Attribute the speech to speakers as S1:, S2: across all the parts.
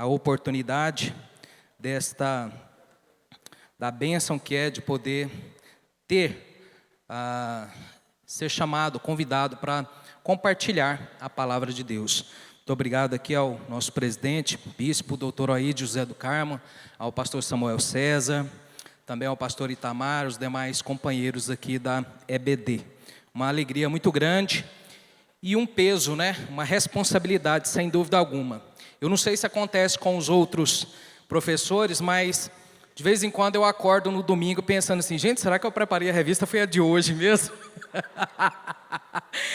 S1: a oportunidade da bênção que é de poder ser chamado, convidado para compartilhar a palavra de Deus. Muito obrigado aqui ao nosso presidente, bispo, doutor Aíde José do Carmo, ao pastor Samuel César, também ao pastor Itamar, os demais companheiros aqui da EBD. Uma alegria muito grande e um peso, né? Uma responsabilidade, sem dúvida alguma. Eu não sei se acontece com os outros professores, mas de vez em quando eu acordo no domingo pensando assim, gente, será que eu preparei a revista? Foi a de hoje mesmo?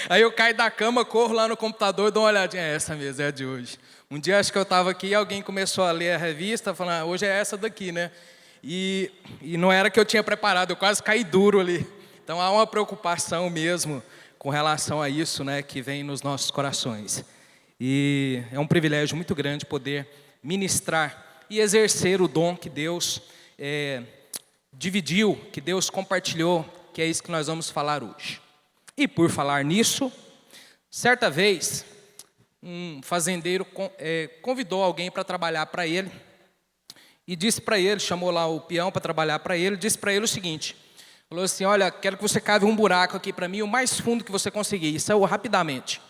S1: Aí eu caio da cama, corro lá no computador, dou uma olhadinha, é essa mesmo, é a de hoje. Um dia acho que eu estava aqui e alguém começou a ler a revista, falando, hoje é essa daqui, né? E não era que eu tinha preparado, eu quase caí duro ali. Então há uma preocupação mesmo com relação a isso, né, que vem nos nossos corações. E é um privilégio muito grande poder ministrar e exercer o dom que Deus dividiu, que Deus compartilhou, que é isso que nós vamos falar hoje. E por falar nisso, certa vez, um fazendeiro convidou alguém para trabalhar para ele, e disse para ele, chamou lá o peão para trabalhar para ele, disse para ele o seguinte, falou assim, olha, quero que você cave um buraco aqui para mim, o mais fundo que você conseguir, e saiu rapidamente.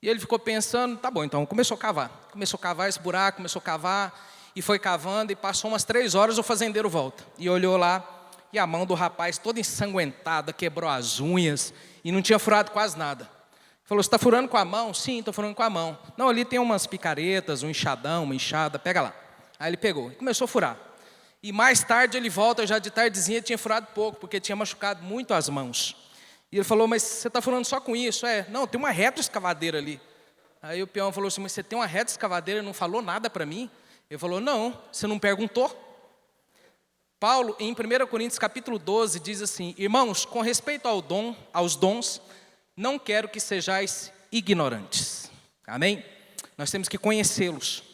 S1: E ele ficou pensando, tá bom, então começou a cavar esse buraco, começou a cavar, e foi cavando, e passou umas 3 horas, o fazendeiro volta, e olhou lá, e a mão do rapaz toda ensanguentada, quebrou as unhas, e não tinha furado quase nada. Falou, você está furando com a mão? Sim, estou furando com a mão. Não, ali tem umas picaretas, um enxadão, uma enxada, pega lá. Aí ele pegou, e começou a furar. E mais tarde ele volta, já de tardezinha, tinha furado pouco, porque tinha machucado muito as mãos. E ele falou, mas você está furando só com isso? Não, tem uma retroescavadeira ali. Aí o peão falou assim, mas você tem uma retroescavadeira e não falou nada para mim? Ele falou, não, você não perguntou? Paulo, em 1 Coríntios capítulo 12, diz assim, irmãos, com respeito aos dons, não quero que sejais ignorantes. Amém? Nós temos que conhecê-los,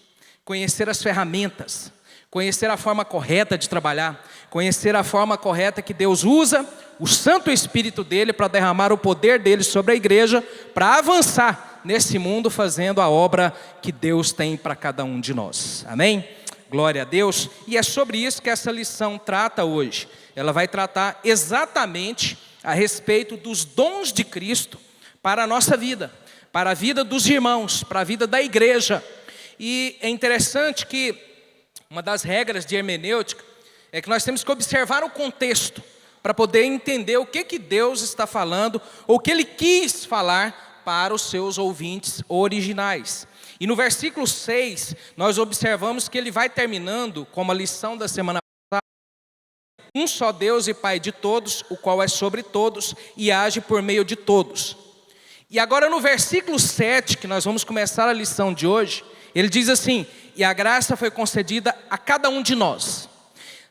S1: conhecer as ferramentas, conhecer a forma correta de trabalhar, conhecer a forma correta que Deus usa o Santo Espírito dele para derramar o poder dele sobre a igreja, para avançar nesse mundo fazendo a obra que Deus tem para cada um de nós. Amém? Glória a Deus. E é sobre isso que essa lição trata hoje. Ela vai tratar exatamente a respeito dos dons de Cristo para a nossa vida, para a vida dos irmãos, para a vida da igreja. E é interessante que uma das regras de hermenêutica é que nós temos que observar o contexto para poder entender o que Deus está falando, ou o que Ele quis falar para os seus ouvintes originais. E no versículo 6, nós observamos que ele vai terminando, como a lição da semana passada, um só Deus e Pai de todos, o qual é sobre todos e age por meio de todos. E agora no versículo 7, que nós vamos começar a lição de hoje, ele diz assim, e a graça foi concedida a cada um de nós.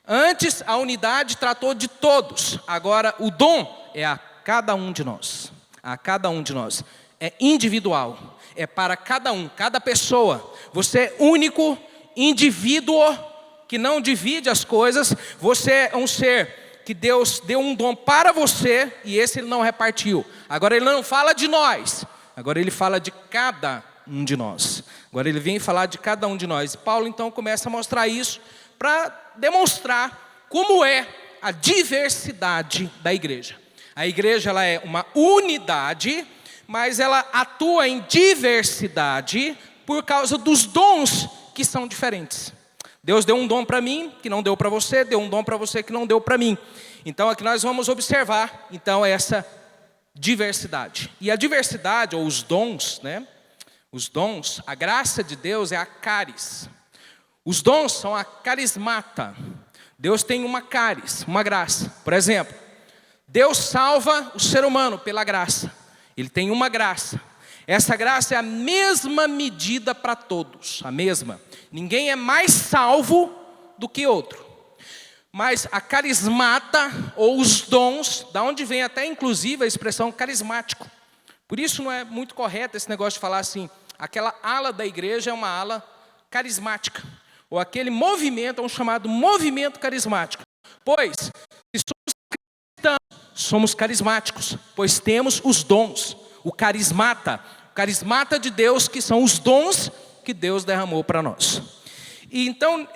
S1: Antes a unidade tratou de todos, agora o dom é a cada um de nós. A cada um de nós. É individual. É para cada um, cada pessoa. Você é único, indivíduo, que não divide as coisas. Você é um ser que Deus deu um dom para você e esse Ele não repartiu. Agora Ele não fala de nós, agora Ele fala de cada um de nós. Agora Ele vem falar de cada um de nós. E Paulo então começa a mostrar isso para demonstrar como é a diversidade da igreja. A igreja ela é uma unidade, mas ela atua em diversidade por causa dos dons que são diferentes. Deus deu um dom para mim, que não deu para você, deu um dom para você que não deu para mim. Então aqui nós vamos observar então essa diversidade. E a diversidade, ou os dons, né? Os dons, a graça de Deus é a caris. Os dons são a carismata. Deus tem uma caris, uma graça. Por exemplo, Deus salva o ser humano pela graça. Ele tem uma graça. Essa graça é a mesma medida para todos. A mesma. Ninguém é mais salvo do que outro. Mas a carismata, ou os dons, da onde vem até inclusive a expressão carismático. Por isso não é muito correto esse negócio de falar assim, aquela ala da igreja é uma ala carismática. Ou aquele movimento é um chamado movimento carismático. Pois, se somos cristãos, somos carismáticos, pois temos os dons, o carismata de Deus, que são os dons que Deus derramou para nós. E então,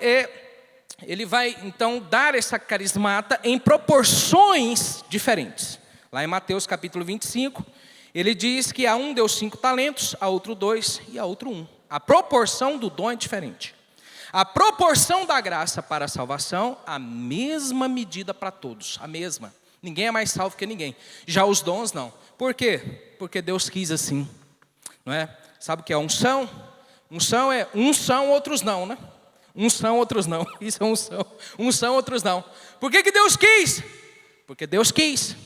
S1: ele vai então dar essa carismata em proporções diferentes. Lá em Mateus capítulo 25, ele diz que a um deu 5 talentos, a outro 2 e a outro 1. A proporção do dom é diferente. A proporção da graça para a salvação, a mesma medida para todos, a mesma. Ninguém é mais salvo que ninguém. Já os dons não. Por quê? Porque Deus quis assim, não é? Sabe o que é unção? Unção é uns são, outros não, né? Uns são, outros não. Isso é unção. Uns são, outros não. Por que Deus quis? Porque Deus quis.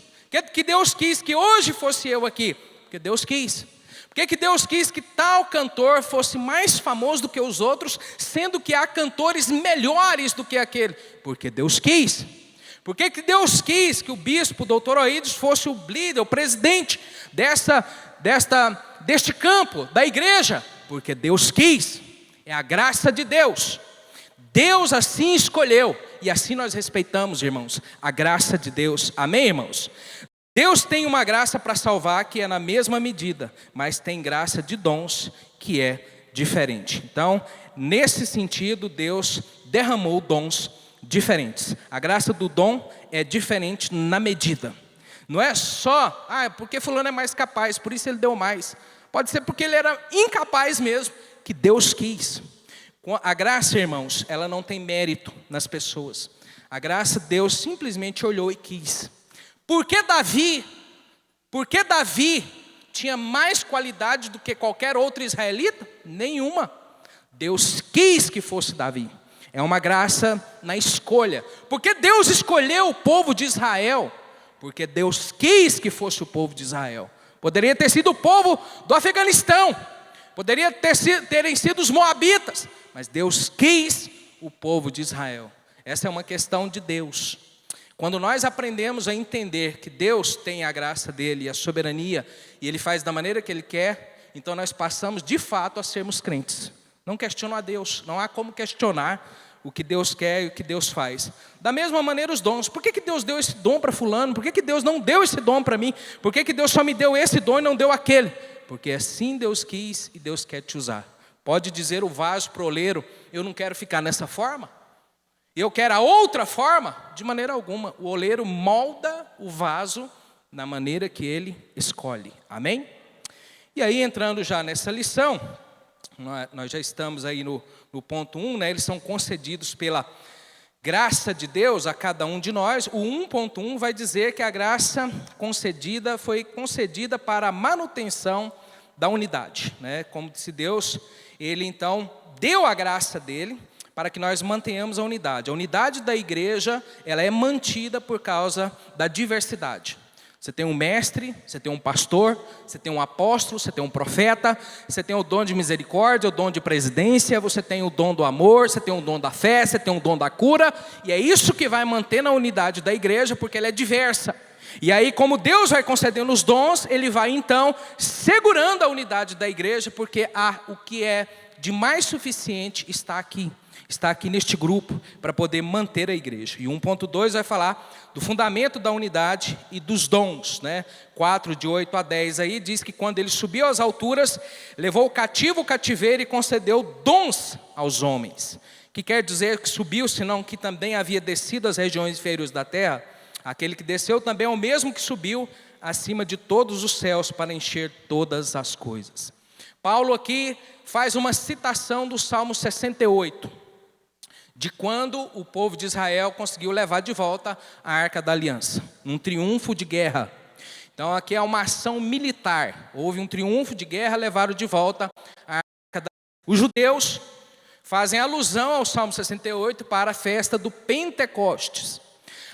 S1: Que Deus quis que hoje fosse eu aqui? Porque Deus quis. Por que Deus quis que tal cantor fosse mais famoso do que os outros, sendo que há cantores melhores do que aquele? Porque Deus quis. Por que Deus quis que o bispo, o doutor Oídos, fosse o líder, o presidente deste campo, da igreja? Porque Deus quis. É a graça de Deus. Deus assim escolheu. E assim nós respeitamos, irmãos, a graça de Deus. Amém, irmãos? Deus tem uma graça para salvar que é na mesma medida, mas tem graça de dons que é diferente. Então, nesse sentido, Deus derramou dons diferentes. A graça do dom é diferente na medida. Não é só, porque fulano é mais capaz, por isso ele deu mais. Pode ser porque ele era incapaz mesmo, que Deus quis. A graça, irmãos, ela não tem mérito nas pessoas. A graça, Deus simplesmente olhou e quis. Por que Davi tinha mais qualidade do que qualquer outro israelita? Nenhuma. Deus quis que fosse Davi. É uma graça na escolha. Por que Deus escolheu o povo de Israel? Porque Deus quis que fosse o povo de Israel. Poderia ter sido o povo do Afeganistão. Poderia terem sido os moabitas. Mas Deus quis o povo de Israel. Essa é uma questão de Deus. Quando nós aprendemos a entender que Deus tem a graça dele e a soberania, e ele faz da maneira que ele quer, então nós passamos de fato a sermos crentes. Não questiono a Deus, não há como questionar o que Deus quer e o que Deus faz. Da mesma maneira os dons. Por que Deus deu esse dom para fulano? Por que Deus não deu esse dom para mim? Por que Deus só me deu esse dom e não deu aquele? Porque assim Deus quis e Deus quer te usar. Pode dizer o vaso para o oleiro, eu não quero ficar nessa forma. Eu quero a outra forma? De maneira alguma. O oleiro molda o vaso na maneira que ele escolhe. Amém? E aí, entrando já nessa lição, nós já estamos aí no ponto 1, né? Eles são concedidos pela graça de Deus a cada um de nós. O 1.1 vai dizer que a graça concedida foi concedida para a manutenção da unidade, né? Como se Deus, ele então deu a graça dele para que nós mantenhamos a unidade. A unidade da igreja, ela é mantida por causa da diversidade. Você tem um mestre, você tem um pastor, você tem um apóstolo, você tem um profeta, você tem o dom de misericórdia, o dom de presidência, você tem o dom do amor, você tem o dom da fé, você tem o dom da cura, e é isso que vai manter a unidade da igreja, porque ela é diversa. E aí, como Deus vai concedendo os dons, ele vai então segurando a unidade da igreja, porque o que é de mais suficiente está aqui neste grupo, para poder manter a igreja. E 1.2 vai falar do fundamento da unidade e dos dons, né? 4, de 8 a 10, aí diz que quando ele subiu às alturas, levou o cativo o cativeiro e concedeu dons aos homens. Que quer dizer que subiu, senão que também havia descido às regiões inferiores da terra. Aquele que desceu também é o mesmo que subiu acima de todos os céus para encher todas as coisas. Paulo aqui faz uma citação do Salmo 68, de quando o povo de Israel conseguiu levar de volta a Arca da Aliança, num triunfo de guerra. Então aqui é uma ação militar, houve um triunfo de guerra, levaram de volta a Arca da Aliança. Os judeus fazem alusão ao Salmo 68 para a festa do Pentecostes.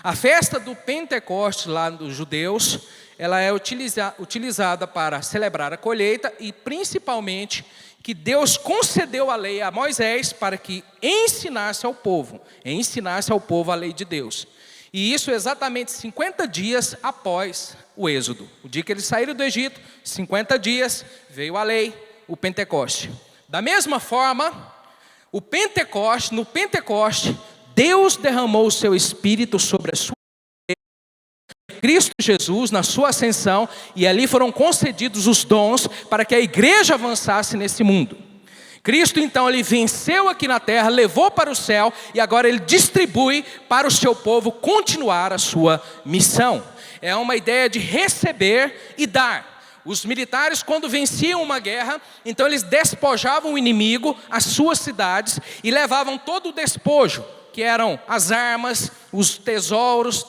S1: A festa do Pentecostes lá dos judeus, ela é utilizada para celebrar a colheita e principalmente que Deus concedeu a lei a Moisés para que ensinasse ao povo a lei de Deus. E isso exatamente 50 dias após o Êxodo. O dia que eles saíram do Egito, 50 dias, veio a lei, o Pentecoste. Da mesma forma, no Pentecoste, Deus derramou o seu Espírito sobre a sua Cristo Jesus, na sua ascensão, e ali foram concedidos os dons para que a igreja avançasse nesse mundo. Cristo então ele venceu aqui na terra, levou para o céu e agora ele distribui para o seu povo continuar a sua missão. É uma ideia de receber e dar. Os militares, quando venciam uma guerra, então eles despojavam o inimigo, as suas cidades, e levavam todo o despojo, que eram as armas, os tesouros,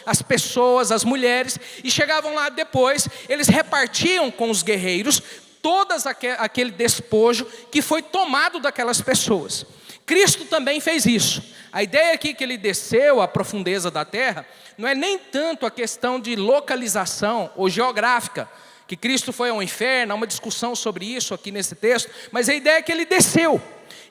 S1: as pessoas, as mulheres, e chegavam lá depois, eles repartiam com os guerreiros todas aquele despojo que foi tomado daquelas pessoas. Cristo também fez isso. A ideia aqui que ele desceu à profundeza da terra, não é nem tanto a questão de localização ou geográfica, que Cristo foi ao inferno, há uma discussão sobre isso aqui nesse texto, mas a ideia é que ele desceu,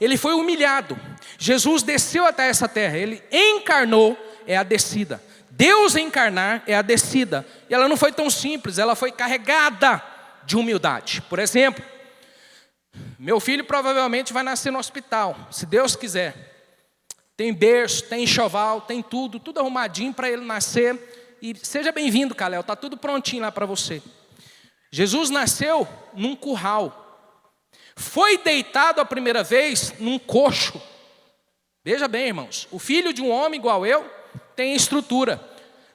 S1: ele foi humilhado. Jesus desceu até essa terra, ele encarnou, é a descida. Deus encarnar é a descida, e ela não foi tão simples, ela foi carregada de humildade. Por exemplo, meu filho provavelmente vai nascer no hospital, se Deus quiser. Tem berço, tem enxoval, tem tudo arrumadinho para ele nascer. E seja bem-vindo, Calel, está tudo prontinho lá para você. Jesus nasceu num curral. Foi deitado a primeira vez num coxo. Veja bem, irmãos, o filho de um homem igual eu tem estrutura.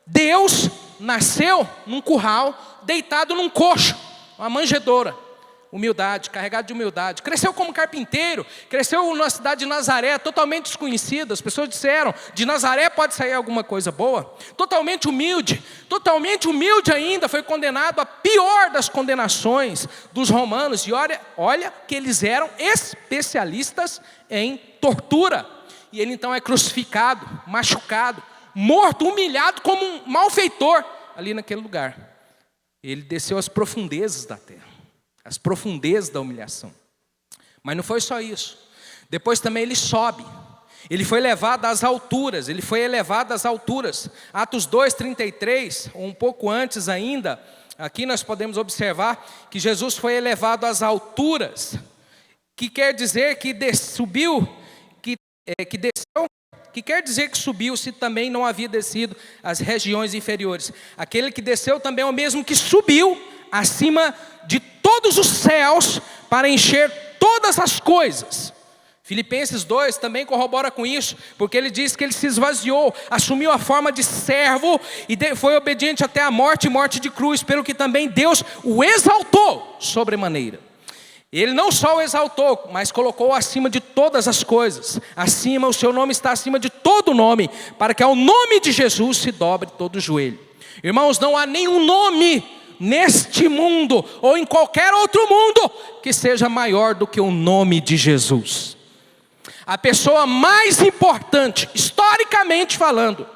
S1: Deus nasceu num curral, deitado num coxo, uma manjedoura. Humildade, carregado de humildade. Cresceu como carpinteiro, cresceu na cidade de Nazaré, totalmente desconhecido. As pessoas disseram, de Nazaré pode sair alguma coisa boa. Totalmente humilde ainda, foi condenado a pior das condenações dos romanos. E olha que eles eram especialistas em tortura. E ele então é crucificado, machucado, morto, humilhado como um malfeitor ali naquele lugar. Ele desceu às profundezas da terra. As profundezas da humilhação. Mas não foi só isso. Depois também ele sobe. Ele foi levado às alturas. Ele foi elevado às alturas. Atos 2:33, ou um pouco antes ainda, aqui nós podemos observar que Jesus foi elevado às alturas, que quer dizer que subiu, que desceu, que quer dizer que subiu se também não havia descido às regiões inferiores. Aquele que desceu também é o mesmo que subiu acima de todos os céus para encher todas as coisas. Filipenses 2 também corrobora com isso, porque ele diz que ele se esvaziou, assumiu a forma de servo e foi obediente até a morte e morte de cruz, pelo que também Deus o exaltou sobremaneira. Ele não só o exaltou, mas colocou acima de todas as coisas. Acima, o seu nome está acima de todo nome, para que ao nome de Jesus se dobre todo o joelho. Irmãos, não há nenhum nome neste mundo, ou em qualquer outro mundo, que seja maior do que o nome de Jesus. A pessoa mais importante, historicamente falando,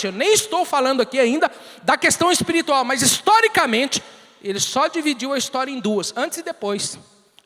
S1: eu nem estou falando aqui ainda da questão espiritual, mas historicamente, ele só dividiu a história em duas, antes e depois.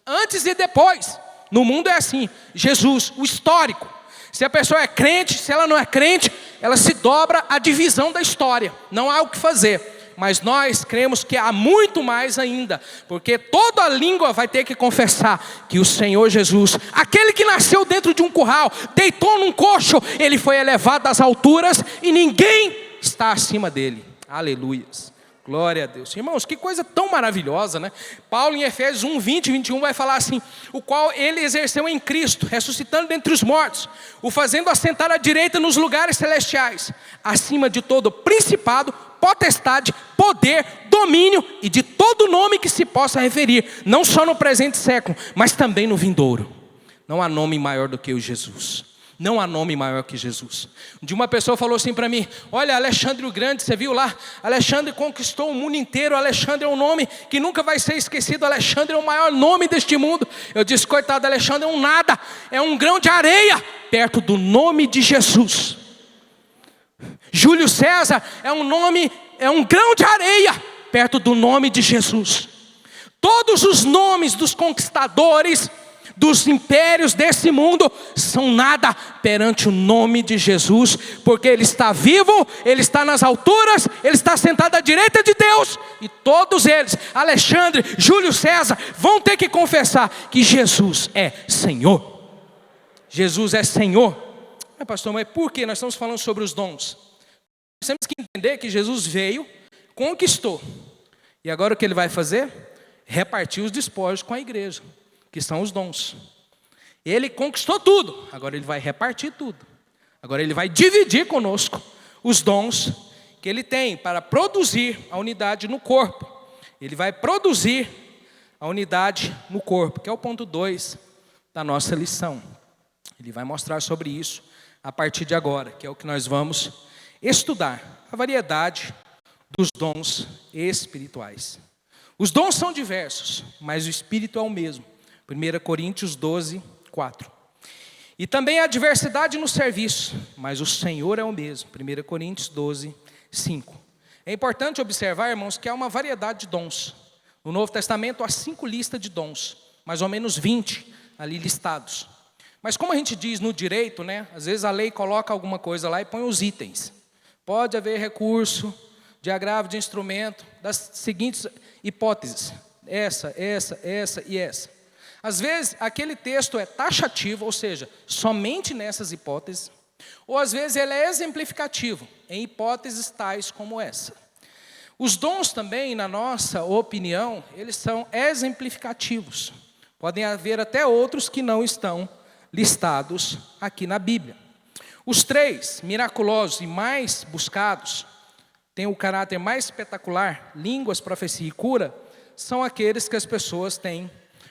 S1: Antes e depois. No mundo é assim, Jesus, o histórico. Se a pessoa é crente, se ela não é crente, ela se dobra à divisão da história. Não há o que fazer. Mas nós cremos que há muito mais ainda, porque toda língua vai ter que confessar que o Senhor Jesus, aquele que nasceu dentro de um curral, deitou num coxo, ele foi elevado às alturas e ninguém está acima dele. Aleluias. Glória a Deus. Irmãos, que coisa tão maravilhosa, né? Paulo em Efésios 1:20-21 vai falar assim: o qual ele exerceu em Cristo, ressuscitando dentre os mortos, o fazendo assentar à direita nos lugares celestiais, acima de todo principado, potestade, poder, domínio e de todo nome que se possa referir, não só no presente século, mas também no vindouro. Não há nome maior do que o Jesus. Não há nome maior que Jesus. De uma pessoa falou assim para mim: olha, Alexandre o Grande, você viu lá? Alexandre conquistou o mundo inteiro. Alexandre é um nome que nunca vai ser esquecido. Alexandre é o maior nome deste mundo. Eu disse: coitado, Alexandre é um nada, é um grão de areia perto do nome de Jesus. Júlio César é um nome, é um grão de areia perto do nome de Jesus. Todos os nomes dos conquistadores, dos impérios desse mundo, são nada perante o nome de Jesus, porque Ele está vivo, Ele está nas alturas, Ele está sentado à direita de Deus, e todos eles, Alexandre, Júlio César, vão ter que confessar que Jesus é Senhor. Jesus é Senhor. Mas pastor, mas por que nós estamos falando sobre os dons? Nós temos que entender que Jesus veio, conquistou, e agora o que Ele vai fazer? Repartir os despojos com a igreja. que são os dons. Ele conquistou tudo, agora ele vai repartir tudo. Agora ele vai dividir conosco os dons que ele tem para produzir a unidade no corpo. Ele vai produzir a unidade no corpo, que é o ponto 2 da nossa lição. Ele vai mostrar sobre isso a partir de agora, que é o que nós vamos estudar, a variedade dos dons espirituais. Os dons são diversos, mas o Espírito é o mesmo. 1 Coríntios 12, 4. E também há diversidade no serviço, mas o Senhor é o mesmo. 1 Coríntios 12, 5. É importante observar, irmãos, que há uma variedade de dons. No Novo Testamento há 5 listas de dons, mais ou menos 20 ali listados. Mas como a gente diz no direito, né? Às vezes a lei coloca alguma coisa lá e põe os itens. Pode haver recurso de agravo de instrumento das seguintes hipóteses. Essa e essa. Às vezes aquele texto é taxativo, ou seja, somente nessas hipóteses. Ou às vezes ele é exemplificativo, em hipóteses tais como essa. Os dons também, na nossa opinião, eles são exemplificativos. Podem haver até outros que não estão listados aqui na Bíblia. Os 3 miraculosos e mais buscados, têm o caráter mais espetacular, línguas, profecia e cura, são aqueles que as pessoas têm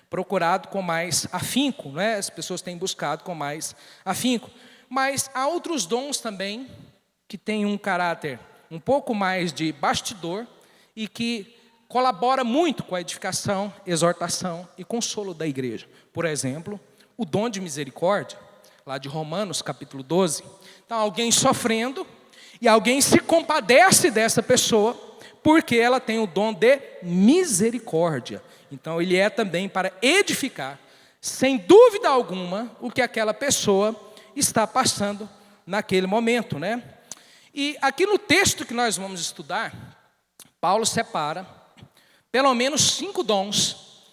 S1: procurado com mais afinco, né? As pessoas têm buscado com mais afinco. Mas há outros dons também que têm um caráter um pouco mais de bastidor e que colabora muito com a edificação, exortação e consolo da igreja. Por exemplo, o dom de misericórdia, lá de Romanos capítulo 12. Então, alguém sofrendo e alguém se compadece dessa pessoa porque ela tem o dom de misericórdia. Então, ele é também para edificar, sem dúvida alguma, o que aquela pessoa está passando naquele momento, né? E aqui no texto que nós vamos estudar, Paulo separa pelo menos 5 dons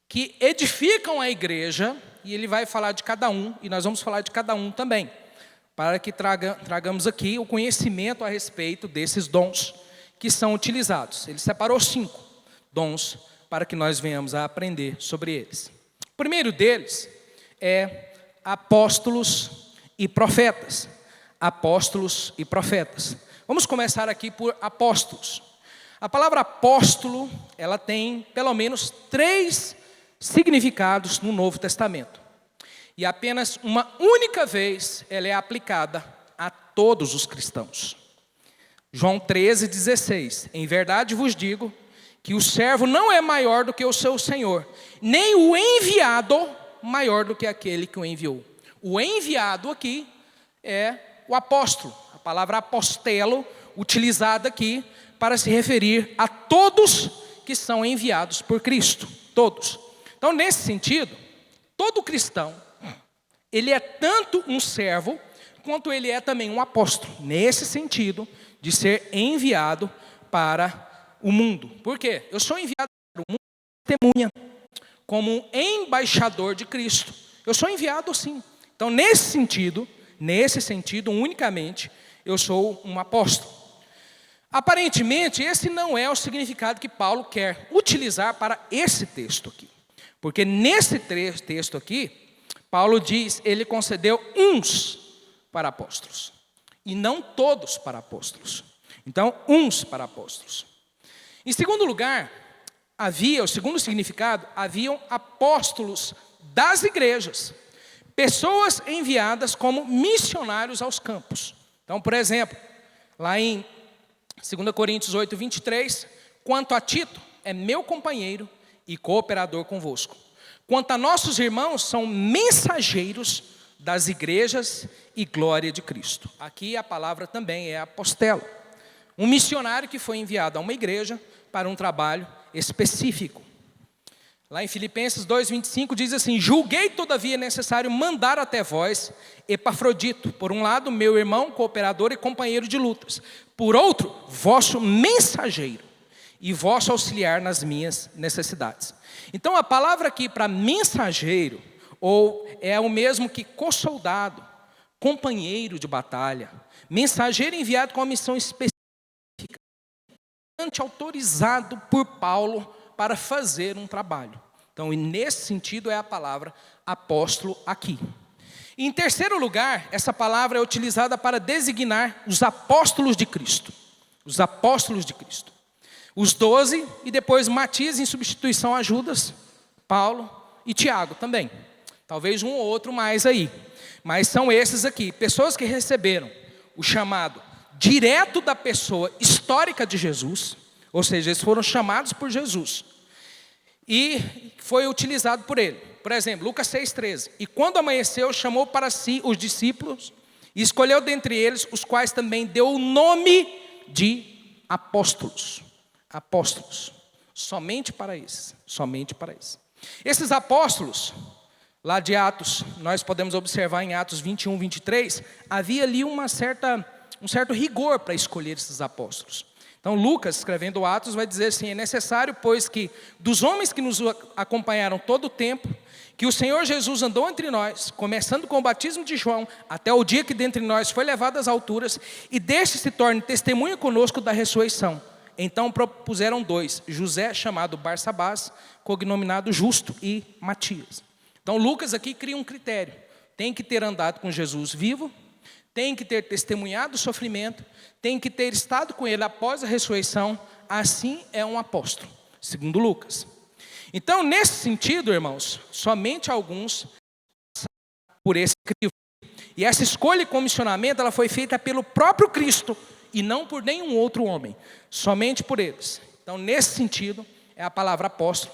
S1: que edificam a igreja, e ele vai falar de cada um, e nós vamos falar de cada um também, para que tragamos aqui o conhecimento a respeito desses dons que são utilizados. Ele separou 5 dons para que nós venhamos a aprender sobre eles. O primeiro deles é apóstolos e profetas. Apóstolos e profetas. Vamos começar aqui por apóstolos. A palavra apóstolo, ela tem pelo menos 3 significados no Novo Testamento. E apenas uma única vez ela é aplicada a todos os cristãos. João 13,16. Em verdade vos digo que o servo não é maior do que o seu senhor, nem o enviado maior do que aquele que o enviou. O enviado aqui é o apóstolo. A palavra apostelo, utilizada aqui para se referir a todos que são enviados por Cristo. Todos. Então, nesse sentido, todo cristão, ele é tanto um servo, quanto ele é também um apóstolo. Nesse sentido, de ser enviado para o mundo. Por quê? Eu sou enviado para o mundo testemunha, como um embaixador de Cristo. Eu sou enviado assim. Então, nesse sentido, unicamente, eu sou um apóstolo. Aparentemente, esse não é o significado que Paulo quer utilizar para esse texto aqui. Porque nesse texto aqui, Paulo diz, ele concedeu uns para apóstolos. E não todos para apóstolos. Então, uns para apóstolos. Em segundo lugar, o segundo significado, haviam apóstolos das igrejas. Pessoas enviadas como missionários aos campos. Então, por exemplo, lá em 2 Coríntios 8, 23, quanto a Tito, é meu companheiro e cooperador convosco. Quanto a nossos irmãos, são mensageiros das igrejas e glória de Cristo. Aqui a palavra também é apostelo. Um missionário que foi enviado a uma igreja para um trabalho específico. Lá em Filipenses 2,25 diz assim: julguei todavia necessário mandar até vós Epafrodito, por um lado meu irmão, cooperador e companheiro de lutas, por outro, vosso mensageiro e vosso auxiliar nas minhas necessidades. Então a palavra aqui para mensageiro, ou é o mesmo que co-soldado, companheiro de batalha, mensageiro enviado com uma missão específica, autorizado por Paulo para fazer um trabalho. Então, e nesse sentido é a palavra apóstolo aqui. E em terceiro lugar, essa palavra é utilizada para designar os apóstolos de Cristo. Os apóstolos de Cristo. Os 12 e depois Matias em substituição a Judas, Paulo e Tiago também. Talvez um ou outro mais aí. Mas são esses aqui, pessoas que receberam o chamado direto da pessoa histórica de Jesus, ou seja, eles foram chamados por Jesus. E foi utilizado por ele. Por exemplo, Lucas 6,13. E quando amanheceu, chamou para si os discípulos e escolheu dentre eles os quais também deu o nome de apóstolos. Apóstolos. Somente para esses. Somente para esses. Esses apóstolos, lá de Atos, nós podemos observar em Atos 21, 23, havia ali um certo rigor para escolher esses apóstolos. Então Lucas, escrevendo Atos, vai dizer assim: é necessário, pois, que dos homens que nos acompanharam todo o tempo, que o Senhor Jesus andou entre nós, começando com o batismo de João, até o dia que dentre nós foi levado às alturas, e deste se torne testemunha conosco da ressurreição. Então propuseram 2, José, chamado Barsabás, cognominado Justo, e Matias. Então Lucas aqui cria um critério: tem que ter andado com Jesus vivo, tem que ter testemunhado o sofrimento, tem que ter estado com ele após a ressurreição, assim é um apóstolo, segundo Lucas. Então, nesse sentido, irmãos, somente alguns passaram por esse crivo. E essa escolha e comissionamento, ela foi feita pelo próprio Cristo, e não por nenhum outro homem, somente por eles. Então, nesse sentido, é a palavra apóstolo,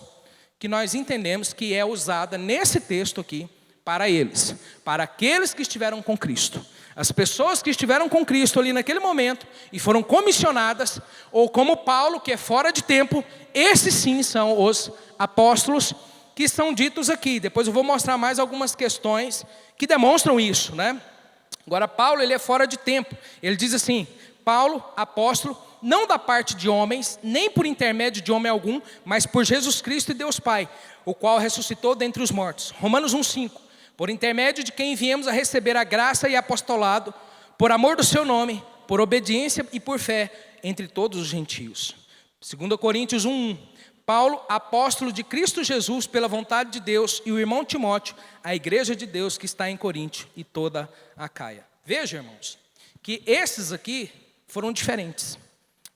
S1: que nós entendemos que é usada nesse texto aqui, para eles, para aqueles que estiveram com Cristo. As pessoas que estiveram com Cristo ali naquele momento e foram comissionadas, ou como Paulo, que é fora de tempo, esses sim são os apóstolos que são ditos aqui. Depois eu vou mostrar mais algumas questões que demonstram isso, né? Agora Paulo, ele é fora de tempo. Ele diz assim: Paulo, apóstolo, não da parte de homens, nem por intermédio de homem algum, mas por Jesus Cristo e Deus Pai, o qual ressuscitou dentre os mortos. Romanos 1,5. Por intermédio de quem viemos a receber a graça e apostolado, por amor do seu nome, por obediência e por fé entre todos os gentios. 2 Coríntios 1:1. Paulo, apóstolo de Cristo Jesus, pela vontade de Deus, e o irmão Timóteo, a igreja de Deus que está em Coríntio e toda a Acaia. Veja, irmãos, que esses aqui foram diferentes.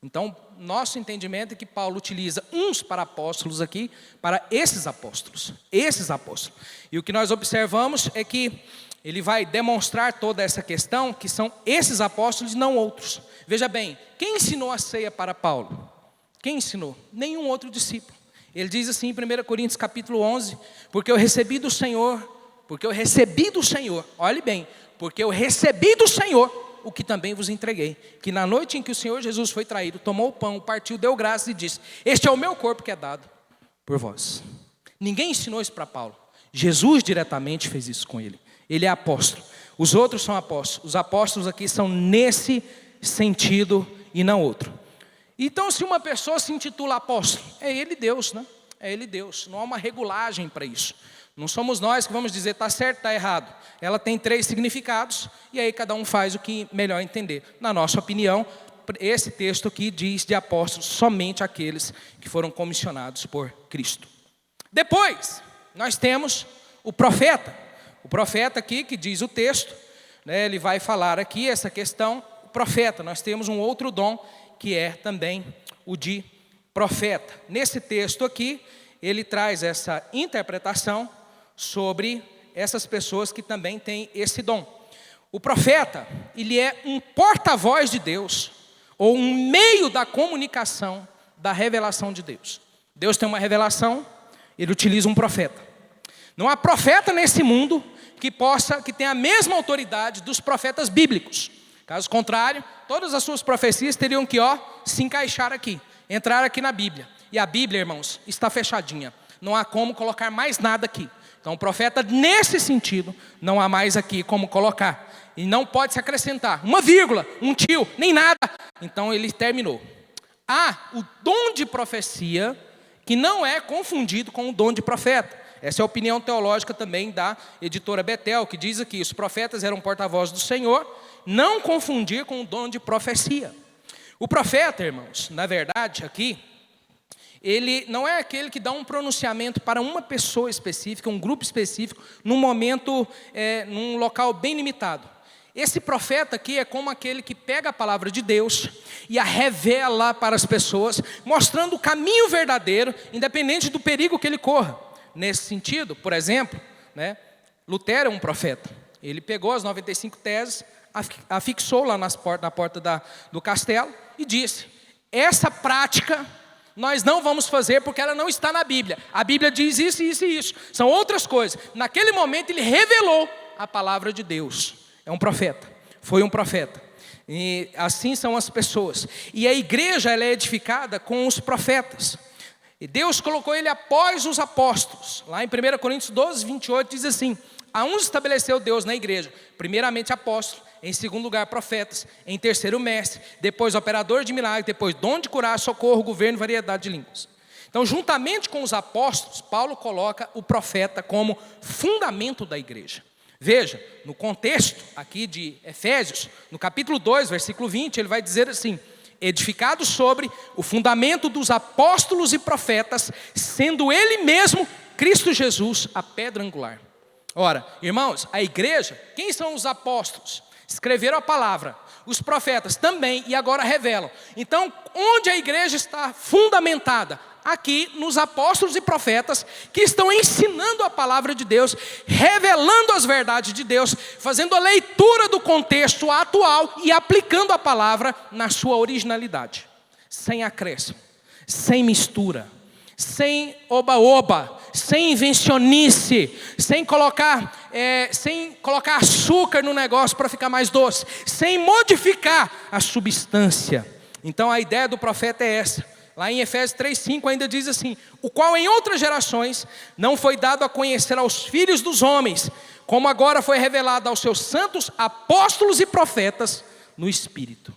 S1: Então, nosso entendimento é que Paulo utiliza uns para apóstolos aqui, para esses apóstolos. Esses apóstolos. E o que nós observamos é que ele vai demonstrar toda essa questão, que são esses apóstolos e não outros. Veja bem, quem ensinou a ceia para Paulo? Quem ensinou? Nenhum outro discípulo. Ele diz assim em 1 Coríntios capítulo 11, porque eu recebi do Senhor, olhe bem, porque eu recebi do Senhor o que também vos entreguei, que na noite em que o Senhor Jesus foi traído, tomou o pão, partiu, deu graças e disse: este é o meu corpo que é dado por vós. Ninguém ensinou isso para Paulo. Jesus diretamente fez isso com ele. Ele é apóstolo. Os outros são apóstolos. Os apóstolos aqui são nesse sentido e não outro. Então, se uma pessoa se intitula apóstolo, é ele Deus, né? É ele Deus. Não há uma regulagem para isso. Não somos nós que vamos dizer está certo, está errado. Ela tem 3 significados e aí cada um faz o que melhor entender. Na nossa opinião, esse texto aqui diz de apóstolos somente aqueles que foram comissionados por Cristo. Depois, nós temos o profeta. O profeta aqui, que diz o texto, né, ele vai falar aqui essa questão. O profeta, nós temos um outro dom que é também o de profeta. Nesse texto aqui, ele traz essa interpretação sobre essas pessoas que também têm esse dom. O profeta, ele é um porta-voz de Deus, ou um meio da comunicação da revelação de Deus. Deus tem uma revelação, ele utiliza um profeta. Não há profeta nesse mundo que tenha a mesma autoridade dos profetas bíblicos. Caso contrário, todas as suas profecias teriam que se encaixar aqui, entrar aqui na Bíblia. E a Bíblia, irmãos, está fechadinha. Não há como colocar mais nada aqui. Então o profeta, nesse sentido, não há mais aqui como colocar. E não pode se acrescentar uma vírgula, um tio, nem nada. Então ele terminou. Há o dom de profecia, que não é confundido com o dom de profeta. Essa é a opinião teológica também da editora Betel, que diz aqui: os profetas eram porta-voz do Senhor, não confundir com o dom de profecia. O profeta, irmãos, na verdade aqui, Ele não é aquele que dá um pronunciamento para uma pessoa específica, um grupo específico, num momento, num local bem limitado. Esse profeta aqui é como aquele que pega a palavra de Deus e a revela para as pessoas, mostrando o caminho verdadeiro, independente do perigo que ele corra. Nesse sentido, por exemplo, Lutero é um profeta. Ele pegou as 95 teses, afixou lá na porta do castelo e disse: essa prática nós não vamos fazer porque ela não está na Bíblia. A Bíblia diz isso, isso e isso. São outras coisas. Naquele momento ele revelou a palavra de Deus. É um profeta. Foi um profeta. E assim são as pessoas. E a igreja ela é edificada com os profetas. E Deus colocou ele após os apóstolos. Lá em 1 Coríntios 12, 28 diz assim: a uns estabeleceu Deus na igreja, primeiramente apóstolos, em segundo lugar profetas, em terceiro mestre, depois operador de milagres, depois dom de curar, socorro, governo, variedade de línguas. Então, juntamente com os apóstolos, Paulo coloca o profeta como fundamento da igreja. Veja, no contexto aqui de Efésios, no capítulo 2, versículo 20, ele vai dizer assim: edificado sobre o fundamento dos apóstolos e profetas, sendo ele mesmo, Cristo Jesus, a pedra angular. Ora, irmãos, a igreja, quem são os apóstolos? Escreveram a palavra, os profetas também, e agora revelam. Então, onde a igreja está fundamentada? Aqui nos apóstolos e profetas que estão ensinando a palavra de Deus, revelando as verdades de Deus, fazendo a leitura do contexto atual e aplicando a palavra na sua originalidade, sem acréscimo, sem mistura, sem oba-oba, sem invencionice, sem colocar açúcar no negócio para ficar mais doce, sem modificar a substância. Então a ideia do profeta é essa. Lá em Efésios 3,5 ainda diz assim: o qual em outras gerações não foi dado a conhecer aos filhos dos homens, como agora foi revelado aos seus santos apóstolos e profetas no Espírito.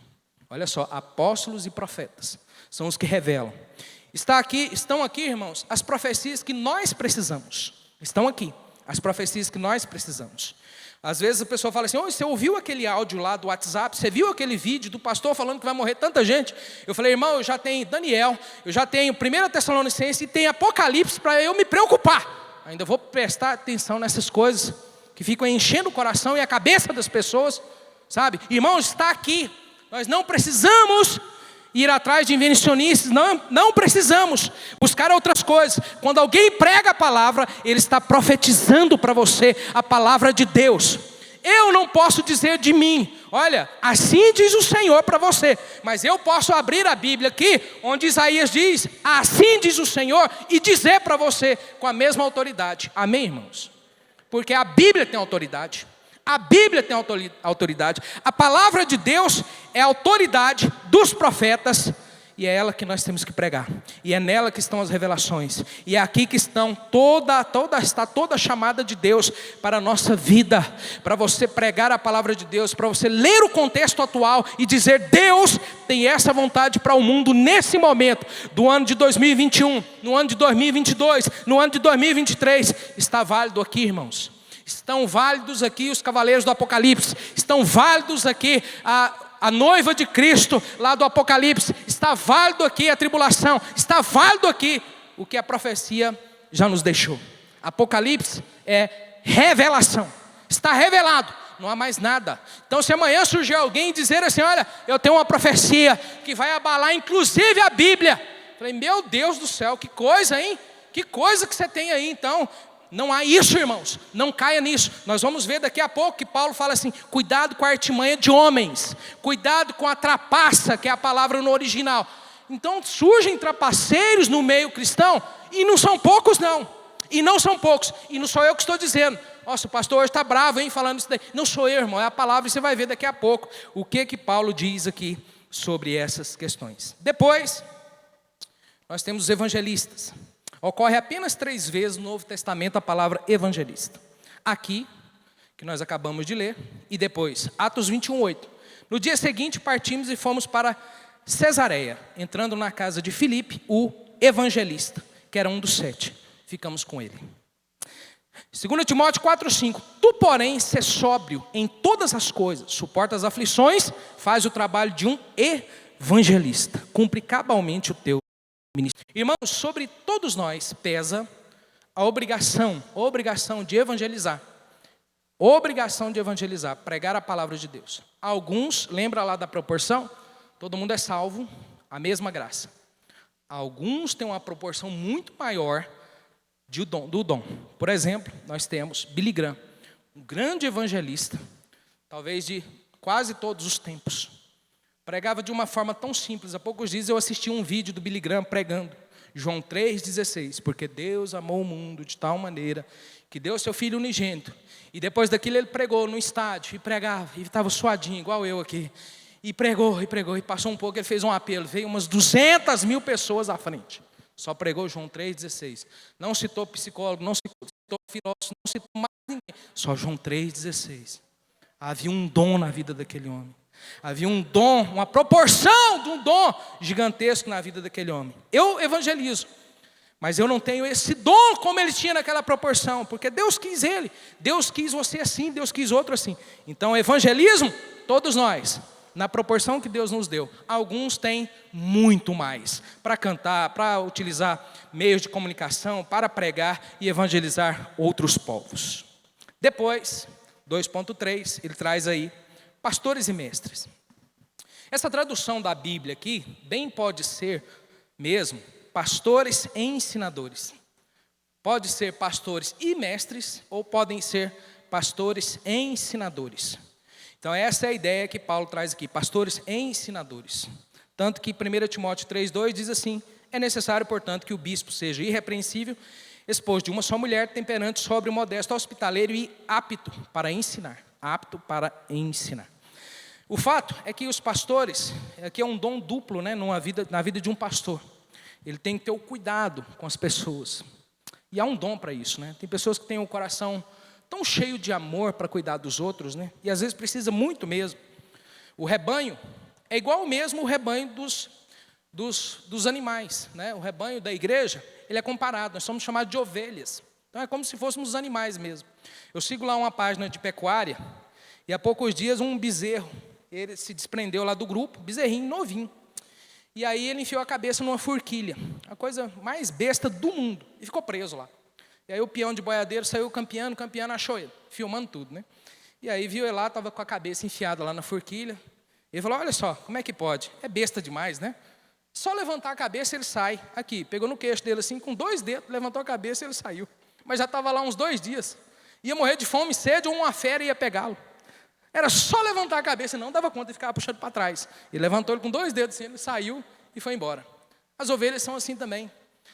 S1: Olha só, apóstolos e profetas são os que revelam. Estão aqui, irmãos, as profecias que nós precisamos. Estão aqui, as profecias que nós precisamos. Às vezes a pessoa fala assim: você ouviu aquele áudio lá do WhatsApp? Você viu aquele vídeo do pastor falando que vai morrer tanta gente? Eu falei: irmão, eu já tenho Daniel, eu já tenho 1 Tessalonicenses e tenho Apocalipse para eu me preocupar. Ainda vou prestar atenção nessas coisas que ficam enchendo o coração e a cabeça das pessoas, sabe? Irmão, está aqui. Nós não precisamos ir atrás de invencionistas, não precisamos buscar outras coisas. Quando alguém prega a palavra, ele está profetizando para você a palavra de Deus. Eu não posso dizer de mim: olha, assim diz o Senhor para você. Mas eu posso abrir a Bíblia aqui, onde Isaías diz: assim diz o Senhor, e dizer para você com a mesma autoridade. Amém, irmãos? Porque a Bíblia tem autoridade. A Bíblia tem autoridade. A palavra de Deus é a autoridade dos profetas. E é ela que nós temos que pregar. E é nela que estão as revelações. E é aqui que está toda a chamada de Deus para a nossa vida. Para você pregar a palavra de Deus. Para você ler o contexto atual e dizer: Deus tem essa vontade para o mundo nesse momento. Do ano de 2021, no ano de 2022, no ano de 2023. Está válido aqui, irmãos. Estão válidos aqui os cavaleiros do Apocalipse. Estão válidos aqui a noiva de Cristo lá do Apocalipse. Está válido aqui a tribulação. Está válido aqui o que a profecia já nos deixou. Apocalipse é revelação. Está revelado. Não há mais nada. Então, se amanhã surgir alguém e dizer assim: olha, eu tenho uma profecia que vai abalar inclusive a Bíblia. Eu falei: meu Deus do céu, que coisa, hein? Que coisa que você tem aí, então. Não há isso, irmãos, não caia nisso. Nós vamos ver daqui a pouco que Paulo fala assim: cuidado com a artimanha de homens, cuidado com a trapaça, que é a palavra no original. Então surgem trapaceiros no meio cristão, e não são poucos não, e não são poucos, e não sou eu que estou dizendo. Nossa, o pastor hoje está bravo, hein, falando isso daí. Não sou eu, irmão, é a palavra, e você vai ver daqui a pouco o que Paulo diz aqui sobre essas questões. Depois, nós temos os evangelistas. Ocorre apenas 3 vezes no Novo Testamento a palavra evangelista. Aqui, que nós acabamos de ler, e depois, Atos 21:8. No dia seguinte partimos e fomos para Cesareia, entrando na casa de Filipe, o evangelista, que era um dos 7. Ficamos com ele. 2 Timóteo 4:5. Tu, porém, sê sóbrio em todas as coisas, suporta as aflições, faz o trabalho de um evangelista, cumpre cabalmente o teu ministério. Irmãos, sobre todos nós pesa a obrigação de evangelizar. Obrigação de evangelizar, pregar a palavra de Deus. Alguns, lembra lá da proporção? Todo mundo é salvo, a mesma graça. Alguns têm uma proporção muito maior do dom. Por exemplo, nós temos Billy Graham, um grande evangelista, talvez de quase todos os tempos. Pregava de uma forma tão simples. Há poucos dias eu assisti um vídeo do Billy Graham pregando João 3,16, porque Deus amou o mundo de tal maneira que deu seu Filho unigênito. E depois daquilo ele pregou no estádio, e pregava, e estava suadinho, igual eu aqui. E pregou, e passou um pouco, ele fez um apelo, veio umas 200 mil pessoas à frente. Só pregou João 3,16. Não citou psicólogo, não citou filósofo, não citou mais ninguém. Só João 3,16. Havia um dom na vida daquele homem. Havia um dom, uma proporção de um dom gigantesco na vida daquele homem. Eu evangelizo, mas eu não tenho esse dom como ele tinha naquela proporção, porque Deus quis ele. Deus quis você assim, Deus quis outro assim. Então, evangelismo, todos nós, na proporção que Deus nos deu. Alguns têm muito mais para cantar, para utilizar meios de comunicação, para pregar e evangelizar outros povos. Depois, 2.3, ele traz aí pastores e mestres. Essa tradução da Bíblia aqui, bem pode ser mesmo pastores e ensinadores. Pode ser pastores e mestres, ou podem ser pastores e ensinadores. Então essa é a ideia que Paulo traz aqui, pastores e ensinadores. Tanto que 1 Timóteo 3,2 diz assim: é necessário, portanto, que o bispo seja irrepreensível, esposo de uma só mulher, temperante, sóbrio, modesto, hospitaleiro e apto para ensinar. Apto para ensinar. O fato é que os pastores, aqui é um dom duplo, né, na vida de um pastor. Ele tem que ter o cuidado com as pessoas. E há um dom para isso, né? Tem pessoas que têm o coração tão cheio de amor para cuidar dos outros, né? E às vezes precisa muito mesmo. O rebanho é igual mesmo o rebanho dos animais, né? O rebanho da igreja, ele é comparado, nós somos chamados de ovelhas. Então é como se fôssemos os animais mesmo. Eu sigo lá uma página de pecuária, e há poucos dias um bezerro, ele se desprendeu lá do grupo, bezerrinho novinho. E aí ele enfiou a cabeça numa forquilha, a coisa mais besta do mundo, e ficou preso lá. E aí o peão de boiadeiro saiu campeando, achou ele, filmando tudo, né? E aí viu ele lá, estava com a cabeça enfiada lá na forquilha. Ele falou: olha só, como é que pode? É besta demais, né? Só levantar a cabeça ele sai. Aqui, pegou no queixo dele assim, com 2 dedos, levantou a cabeça e ele saiu. Mas já estava lá uns 2 dias. Ia morrer de fome, sede, ou uma fera ia pegá-lo. Era só levantar a cabeça, não dava conta, e ficava puxando para trás. Ele levantou ele com 2 dedos, assim, ele saiu e foi embora. As ovelhas são assim também.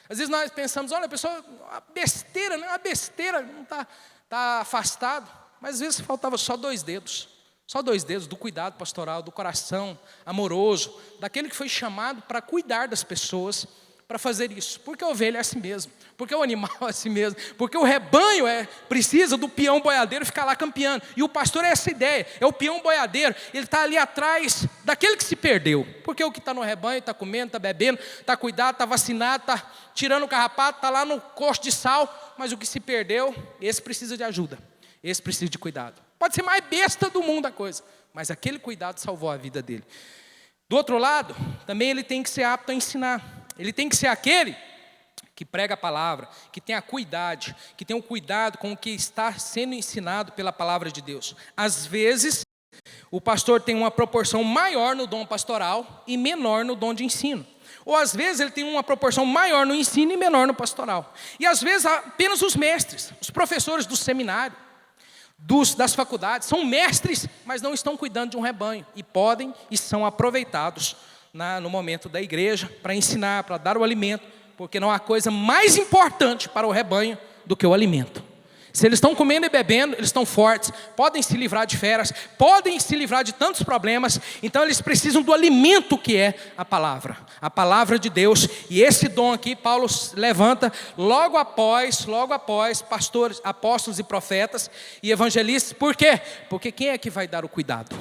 S1: Às vezes nós pensamos: olha, a pessoa, uma besteira, né? Uma besteira, não está afastado. Mas às vezes faltava só 2 dedos. Só 2 dedos do cuidado pastoral, do coração amoroso, daquele que foi chamado para cuidar das pessoas, para fazer isso. Porque a ovelha é assim mesmo, porque o animal é assim mesmo, porque o rebanho precisa do peão boiadeiro ficar lá campeando. E o pastor é essa ideia, é o peão boiadeiro, ele está ali atrás daquele que se perdeu. Porque o que está no rebanho está comendo, está bebendo, está cuidado, está vacinado, está tirando o carrapato, está lá no coxo de sal, mas o que se perdeu, esse precisa de ajuda, esse precisa de cuidado. Pode ser mais besta do mundo a coisa, mas aquele cuidado salvou a vida dele. Do outro lado, também ele tem que ser apto a ensinar. Ele tem que ser aquele que prega a palavra, que tem a cuidado, que tem o cuidado com o que está sendo ensinado pela palavra de Deus. Às vezes, o pastor tem uma proporção maior no dom pastoral e menor no dom de ensino. Ou às vezes ele tem uma proporção maior no ensino e menor no pastoral. E às vezes apenas os mestres, os professores do seminário, das faculdades, são mestres, mas não estão cuidando de um rebanho. E podem e são aproveitados no momento da igreja para ensinar, para dar o alimento. Porque não há coisa mais importante para o rebanho do que o alimento. Se eles estão comendo e bebendo, eles estão fortes, podem se livrar de feras, podem se livrar de tantos problemas. Então eles precisam do alimento que é a palavra de Deus. E esse dom aqui Paulo levanta logo após pastores, apóstolos e profetas e evangelistas. Por quê? Porque quem é que vai dar o cuidado?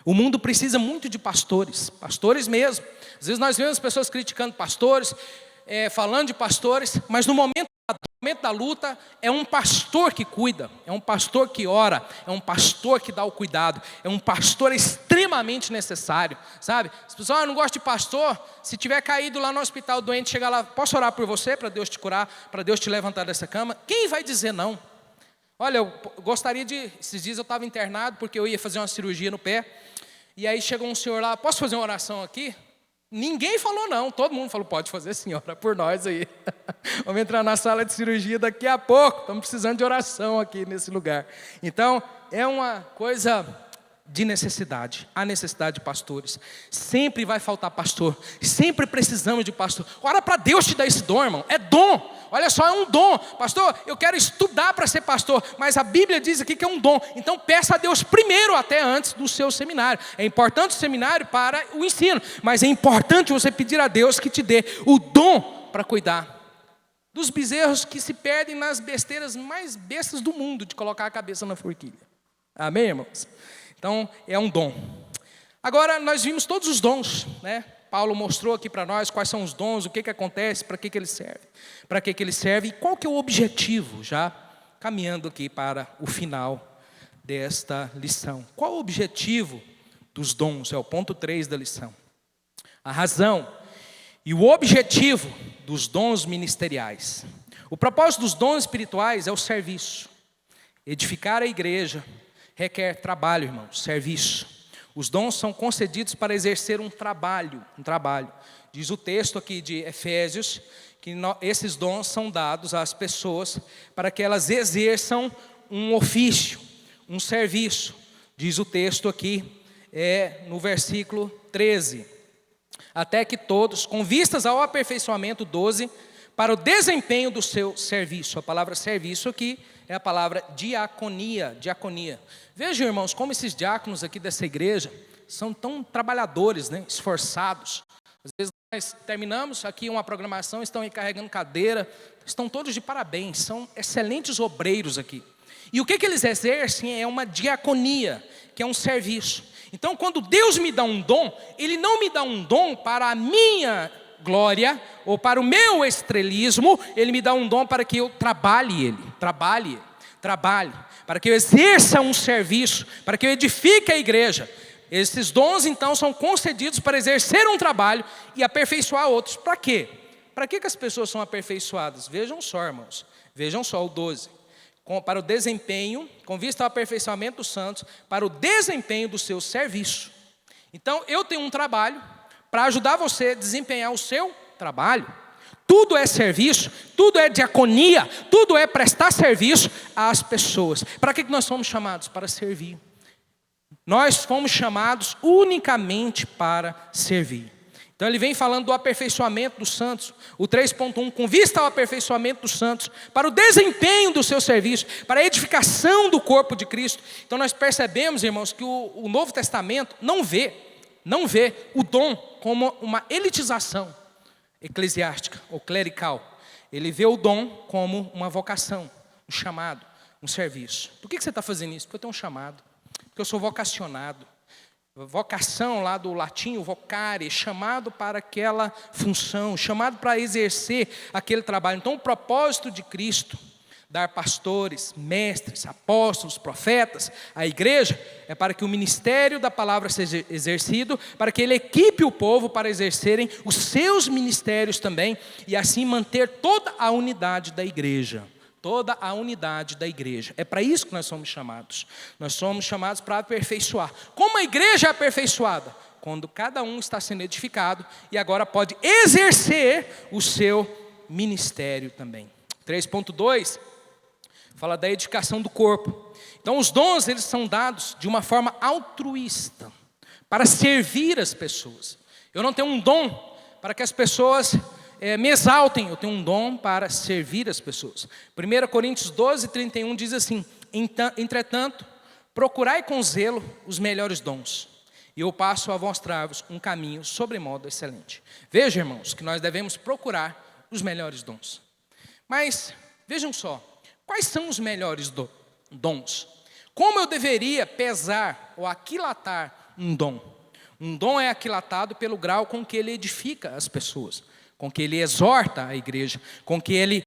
S1: O mundo precisa muito de pastores mesmo. Às vezes nós vemos pessoas criticando pastores, falando de pastores, mas no momento No momento da luta, é um pastor que cuida, é um pastor que ora, é um pastor que dá o cuidado, é um pastor extremamente necessário, sabe? As pessoas, eu não gosto de pastor, se tiver caído lá no hospital doente, chegar lá, posso orar por você, para Deus te curar, para Deus te levantar dessa cama? Quem vai dizer não? Olha, eu gostaria de, esses dias eu estava internado, porque eu ia fazer uma cirurgia no pé, e aí chegou um senhor lá, posso fazer uma oração aqui? Ninguém falou não, todo mundo falou, pode fazer sim, ora por nós aí. Vamos entrar na sala de cirurgia daqui a pouco, estamos precisando de oração aqui nesse lugar. Então, é uma coisa de necessidade, há necessidade de pastores. Sempre vai faltar pastor, sempre precisamos de pastor. Ora para Deus te dar esse dom, irmão, é dom. Olha só, é um dom. Pastor, eu quero estudar para ser pastor, mas a Bíblia diz aqui que é um dom. Então peça a Deus primeiro, até antes do seu seminário. É importante o seminário para o ensino, mas é importante você pedir a Deus que te dê o dom para cuidar dos bezerros que se perdem nas besteiras mais bestas do mundo, de colocar a cabeça na forquilha. Amém, irmãos? Então, é um dom. Agora, nós vimos todos os dons, né? Paulo mostrou aqui para nós quais são os dons, o que acontece, para que ele serve. Para que ele serve e qual que é o objetivo, já caminhando aqui para o final desta lição. Qual o objetivo dos dons? É o ponto 3 da lição. A razão e o objetivo dos dons ministeriais. O propósito dos dons espirituais é o serviço. Edificar a igreja requer trabalho, irmãos, serviço. Os dons são concedidos para exercer um trabalho. Diz o texto aqui de Efésios, que esses dons são dados às pessoas para que elas exerçam um ofício, um serviço. Diz o texto aqui, no versículo 13. Até que todos, com vistas ao aperfeiçoamento, 12, para o desempenho do seu serviço. A palavra serviço aqui é a palavra diaconia. Vejam, irmãos, como esses diáconos aqui dessa igreja são tão trabalhadores, né? Esforçados. Às vezes nós terminamos aqui uma programação, estão aí carregando cadeira, estão todos de parabéns, são excelentes obreiros aqui. E o que eles exercem é uma diaconia, que é um serviço. Então, quando Deus me dá um dom, Ele não me dá um dom para a minha glória ou para o meu estrelismo, Ele me dá um dom para que eu trabalhe, para que eu exerça um serviço, para que eu edifique a igreja. Esses dons, então, são concedidos para exercer um trabalho e aperfeiçoar outros. Para quê? Para que as pessoas são aperfeiçoadas? Vejam só, irmãos, vejam só o 12. Para o desempenho, com vista ao aperfeiçoamento dos santos, para o desempenho do seu serviço. Então, eu tenho um trabalho para ajudar você a desempenhar o seu trabalho. Tudo é serviço, tudo é diaconia, tudo é prestar serviço às pessoas. Para que nós fomos chamados? Para servir. Nós fomos chamados unicamente para servir. Então ele vem falando do aperfeiçoamento dos santos, o 3.1, com vista ao aperfeiçoamento dos santos, para o desempenho do seu serviço, para a edificação do corpo de Cristo. Então nós percebemos, irmãos, que o Novo Testamento não vê o dom como uma elitização eclesiástica ou clerical. Ele vê o dom como uma vocação, um chamado, um serviço. Por que você está fazendo isso? Porque eu tenho um chamado, porque eu sou vocacionado. Vocação lá do latim, vocare, chamado para aquela função, chamado para exercer aquele trabalho. Então o propósito de Cristo, dar pastores, mestres, apóstolos, profetas, à igreja, é para que o ministério da palavra seja exercido, para que ele equipe o povo para exercerem os seus ministérios também, e assim manter toda a unidade da igreja. Toda a unidade da igreja. É para isso que nós somos chamados. Nós somos chamados para aperfeiçoar. Como a igreja é aperfeiçoada? Quando cada um está sendo edificado e agora pode exercer o seu ministério também. 3.2 fala da edificação do corpo. Então os dons, eles são dados de uma forma altruísta, para servir as pessoas. Eu não tenho um dom para que as pessoas me exaltem, eu tenho um dom para servir as pessoas. 1 Coríntios 12:31 diz assim: entretanto, procurai com zelo os melhores dons, e eu passo a mostrar-vos um caminho sobremodo excelente. Veja, irmãos, que nós devemos procurar os melhores dons. Mas, vejam só, quais são os melhores dons? Como eu deveria pesar ou aquilatar um dom? Um dom é aquilatado pelo grau com que ele edifica as pessoas, com que ele exorta a igreja, com que ele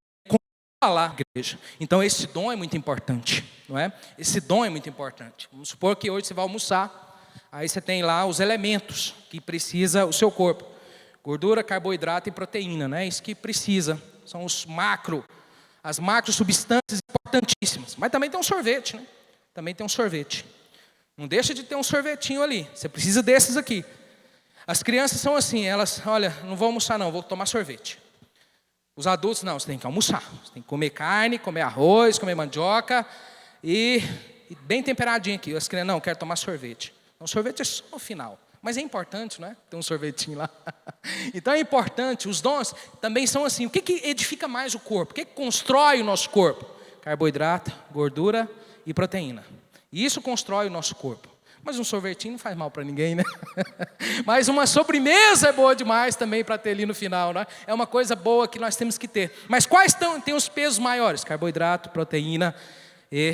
S1: falar, igreja. Então esse dom é muito importante, não é? Esse dom é muito importante. Vamos supor que hoje você vai almoçar, aí você tem lá os elementos que precisa o seu corpo: gordura, carboidrato e proteína, né? Isso que precisa, são as macro substâncias importantíssimas. Mas também tem um sorvete, né? Também tem um sorvete. Não deixa de ter um sorvetinho ali. Você precisa desses aqui. As crianças são assim, elas, olha, não vou almoçar não, vou tomar sorvete. Os adultos, não, você tem que almoçar. Você tem que comer carne, comer arroz, comer mandioca e bem temperadinho aqui. As crianças, não, quero tomar sorvete. Então, sorvete é só no final. Mas é importante, não é? Tem um sorvetinho lá. Então é importante, os dons também são assim. O que edifica mais o corpo? O que constrói o nosso corpo? Carboidrato, gordura e proteína. E isso constrói o nosso corpo. Mas um sorvetinho não faz mal para ninguém, né? Mas uma sobremesa é boa demais também para ter ali no final, né? É uma coisa boa que nós temos que ter. Mas quais têm os pesos maiores? Carboidrato, proteína e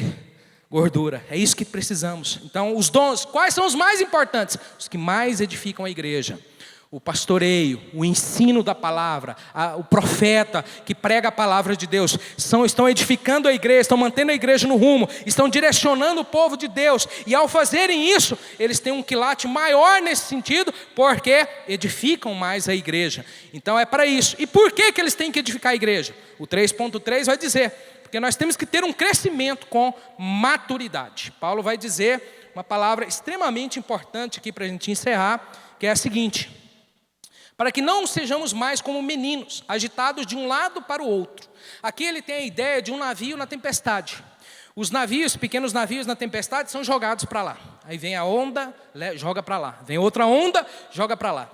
S1: gordura. É isso que precisamos. Então, os dons, quais são os mais importantes? Os que mais edificam a igreja. O pastoreio, o ensino da palavra, o profeta que prega a palavra de Deus, estão edificando a igreja, estão mantendo a igreja no rumo, estão direcionando o povo de Deus. E ao fazerem isso, eles têm um quilate maior nesse sentido, porque edificam mais a igreja. Então é para isso. E por que eles têm que edificar a igreja? O 3.3 vai dizer: porque nós temos que ter um crescimento com maturidade. Paulo vai dizer uma palavra extremamente importante aqui para a gente encerrar, que é a seguinte: para que não sejamos mais como meninos, agitados de um lado para o outro. Aqui ele tem a ideia de um navio na tempestade. Os navios, pequenos navios na tempestade, são jogados para lá. Aí vem a onda, joga para lá. Vem outra onda, joga para lá.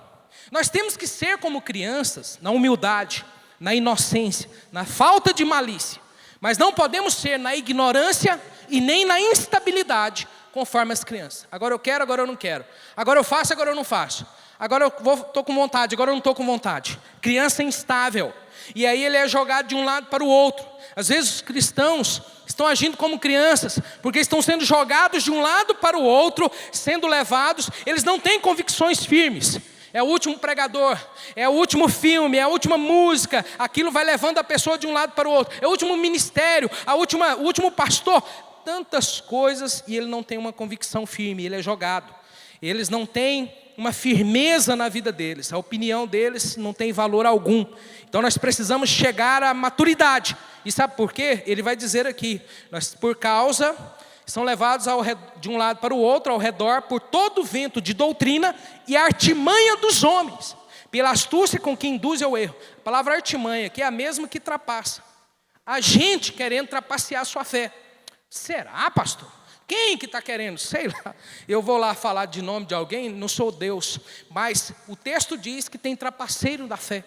S1: Nós temos que ser como crianças, na humildade, na inocência, na falta de malícia. Mas não podemos ser na ignorância e nem na instabilidade, conforme as crianças. Agora eu quero, agora eu não quero. Agora eu faço, agora eu não faço. Agora eu estou com vontade, agora eu não estou com vontade. Criança instável. E aí ele é jogado de um lado para o outro. Às vezes os cristãos estão agindo como crianças, porque estão sendo jogados de um lado para o outro, sendo levados. Eles não têm convicções firmes. É o último pregador, é o último filme, é a última música. Aquilo vai levando a pessoa de um lado para o outro. É o último ministério, o último pastor. Tantas coisas, e ele não tem uma convicção firme, ele é jogado. Eles não têm uma firmeza na vida deles, a opinião deles não tem valor algum. Então nós precisamos chegar à maturidade. E sabe por quê? Ele vai dizer aqui: são levados de um lado para o outro, ao redor, por todo o vento de doutrina e artimanha dos homens, pela astúcia com que induz ao erro. A palavra artimanha, que é a mesma que trapaça. A gente querendo trapacear a sua fé. Será, pastor? Quem que está querendo? Sei lá. Eu vou lá falar de nome de alguém, não sou Deus. Mas o texto diz que tem trapaceiro da fé.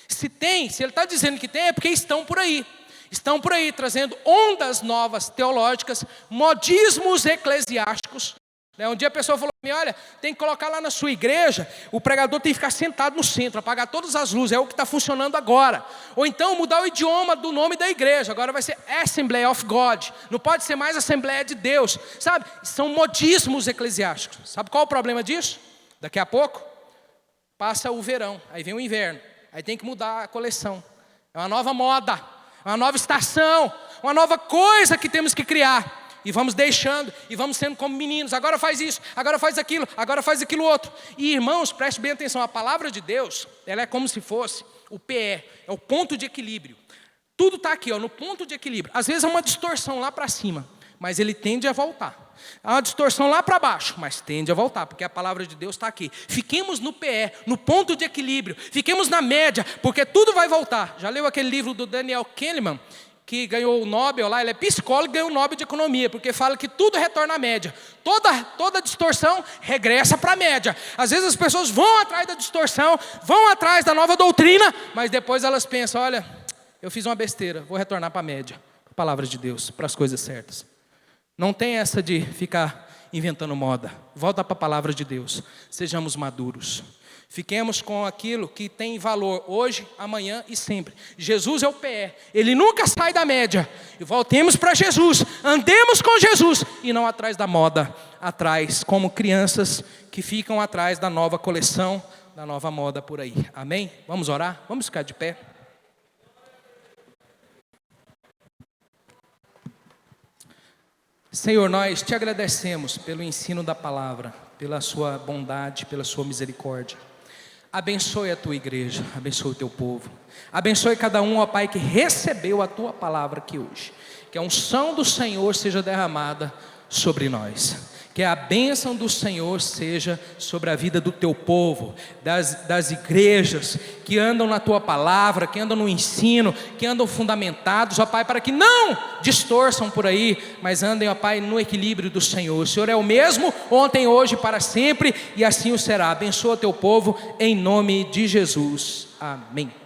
S1: Se ele está dizendo que tem, é porque estão por aí. Estão por aí trazendo ondas novas teológicas, modismos eclesiásticos. Um dia a pessoa falou para mim: olha, tem que colocar lá na sua igreja, o pregador tem que ficar sentado no centro, apagar todas as luzes, é o que está funcionando agora. Ou então mudar o idioma do nome da igreja, agora vai ser Assembly of God, não pode ser mais Assembleia de Deus, sabe? São modismos eclesiásticos. Sabe qual é o problema disso? Daqui a pouco passa o verão, aí vem o inverno, aí tem que mudar a coleção. É uma nova moda, é uma nova estação, uma nova coisa que temos que criar. E vamos deixando, e vamos sendo como meninos. Agora faz isso, agora faz aquilo, agora faz aquilo outro. E irmãos, preste bem atenção, a palavra de Deus, ela é como se fosse o PE, é o ponto de equilíbrio. Tudo está aqui, no ponto de equilíbrio. Às vezes há uma distorção lá para cima, mas ele tende a voltar. Há uma distorção lá para baixo, mas tende a voltar, porque a palavra de Deus está aqui. Fiquemos no PE, no ponto de equilíbrio. Fiquemos na média, porque tudo vai voltar. Já leu aquele livro do Daniel Kahneman, que ganhou o Nobel lá? Ele é psicólogo e ganhou o Nobel de Economia, porque fala que tudo retorna à média. Toda distorção regressa para a média. Às vezes as pessoas vão atrás da distorção, vão atrás da nova doutrina, mas depois elas pensam: olha, eu fiz uma besteira, vou retornar para a média, para a palavra de Deus, para as coisas certas. Não tem essa de ficar inventando moda. Volta para a palavra de Deus. Sejamos maduros. Fiquemos com aquilo que tem valor hoje, amanhã e sempre. Jesus é o PE. Ele nunca sai da média. E voltemos para Jesus. Andemos com Jesus e não atrás da moda. Atrás, como crianças que ficam atrás da nova coleção, da nova moda por aí. Amém? Vamos orar? Vamos ficar de pé. Senhor, nós te agradecemos pelo ensino da palavra, pela sua bondade, pela sua misericórdia. Abençoe a tua igreja, abençoe o teu povo. Abençoe cada um, ó Pai, que recebeu a tua palavra aqui hoje. Que a unção do Senhor seja derramada sobre nós. Que a bênção do Senhor seja sobre a vida do teu povo, das igrejas que andam na tua palavra, que andam no ensino, que andam fundamentados, ó Pai, para que não distorçam por aí, mas andem, ó Pai, no equilíbrio do Senhor. O Senhor é o mesmo ontem, hoje, para sempre, e assim o será. Abençoa o teu povo em nome de Jesus. Amém.